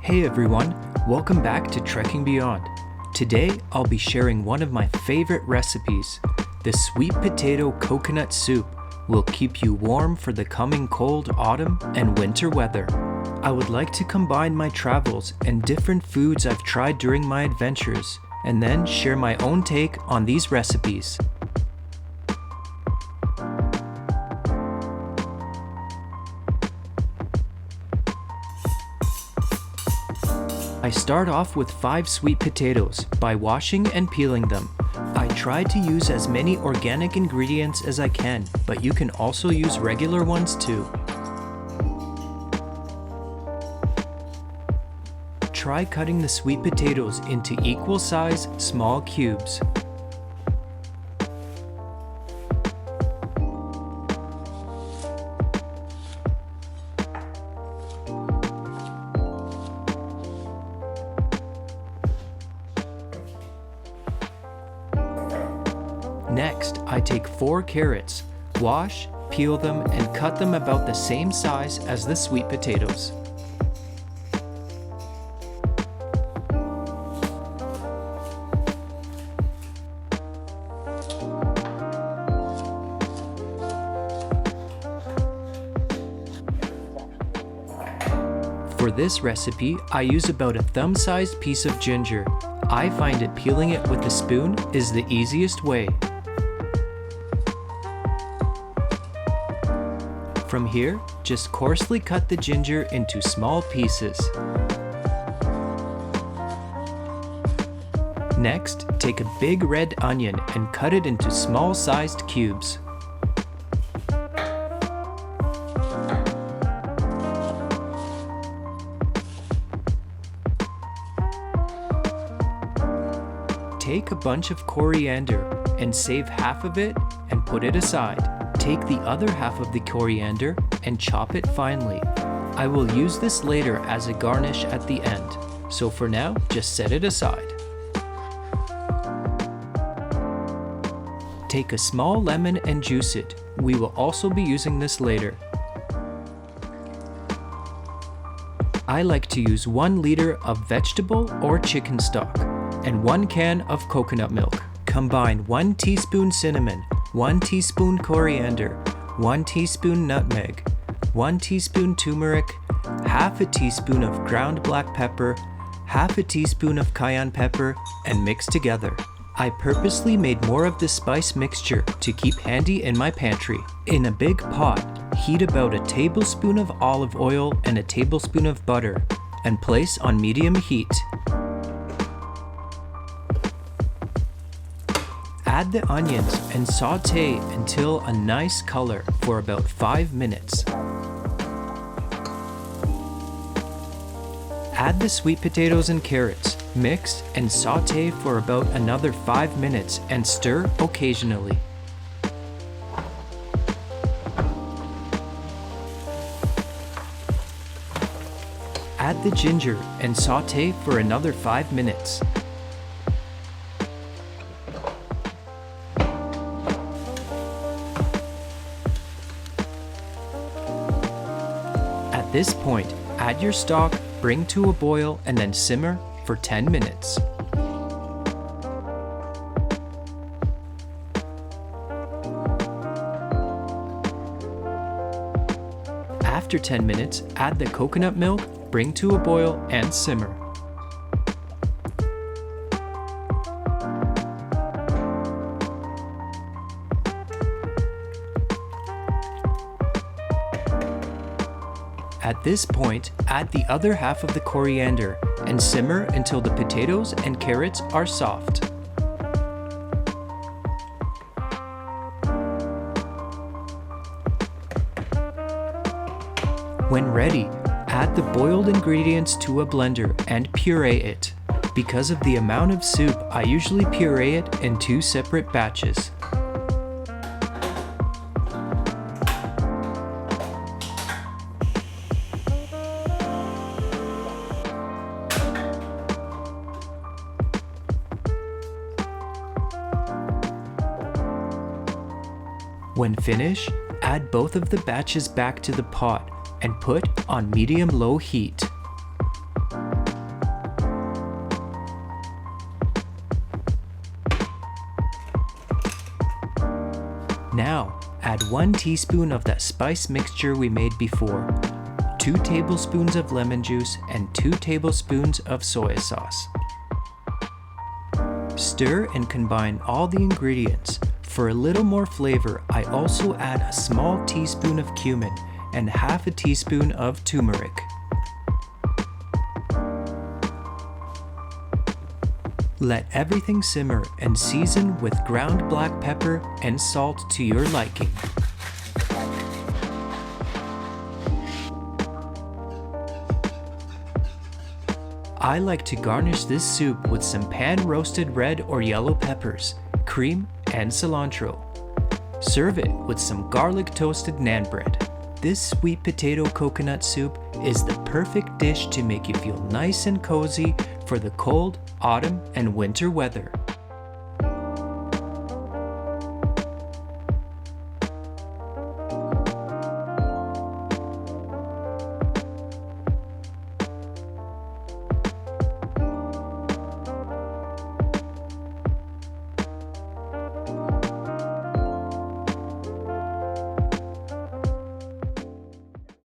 Hey everyone, welcome back to Trekking Beyond. Today I'll be sharing one of my favorite recipes. The sweet potato coconut soup will keep you warm for the coming cold autumn and winter weather. I would like to combine my travels and different foods I've tried during my adventures, and then share my own take on these recipes. I start off with 5 sweet potatoes by washing and peeling them. I try to use as many organic ingredients as I can, but you can also use regular ones too. Try cutting the sweet potatoes into equal size, small cubes. Next, I take 4 carrots, wash, peel them, and cut them about the same size as the sweet potatoes. For this recipe, I use about a thumb-sized piece of ginger. I find it peeling it with a spoon is the easiest way. From here, just coarsely cut the ginger into small pieces. Next, take a big red onion and cut it into small-sized cubes. Take a bunch of coriander and save half of it and put it aside. Take the other half of the coriander and chop it finely. I will use this later as a garnish at the end, so for now, just set it aside. Take a small lemon and juice it. We will also be using this later. I like to use 1 liter of vegetable or chicken stock and 1 can of coconut milk. Combine 1 teaspoon cinnamon, 1 teaspoon coriander, 1 teaspoon nutmeg, 1 teaspoon turmeric, half a teaspoon of ground black pepper, half a teaspoon of cayenne pepper, and mix together. I purposely made more of this spice mixture to keep handy in my pantry. In a big pot, heat about a tablespoon of olive oil and a tablespoon of butter, and place on medium heat. Add the onions and saute until a nice color for about 5 minutes. Add the sweet potatoes and carrots, mix and saute for about another 5 minutes and stir occasionally. Add the ginger and saute for another 5 minutes. At this point, add your stock, bring to a boil, and then simmer for 10 minutes. After 10 minutes, add the coconut milk, bring to a boil, and simmer. At this point, add the other half of the coriander and simmer until the potatoes and carrots are soft. When ready, add the boiled ingredients to a blender and puree it. Because of the amount of soup, I usually puree it in 2 separate batches. When finished, add both of the batches back to the pot and put on medium-low heat. Add 1 teaspoon of that spice mixture we made before, 2 tablespoons of lemon juice, and 2 tablespoons of soy sauce. Stir and combine all the ingredients. For a little more flavor, I also add a small teaspoon of cumin and half a teaspoon of turmeric. Let everything simmer and season with ground black pepper and salt to your liking. I like to garnish this soup with some pan-roasted red or yellow peppers, cream, and cilantro. Serve it with some garlic toasted naan bread. This sweet potato coconut soup is the perfect dish to make you feel nice and cozy for the cold, autumn, and winter weather.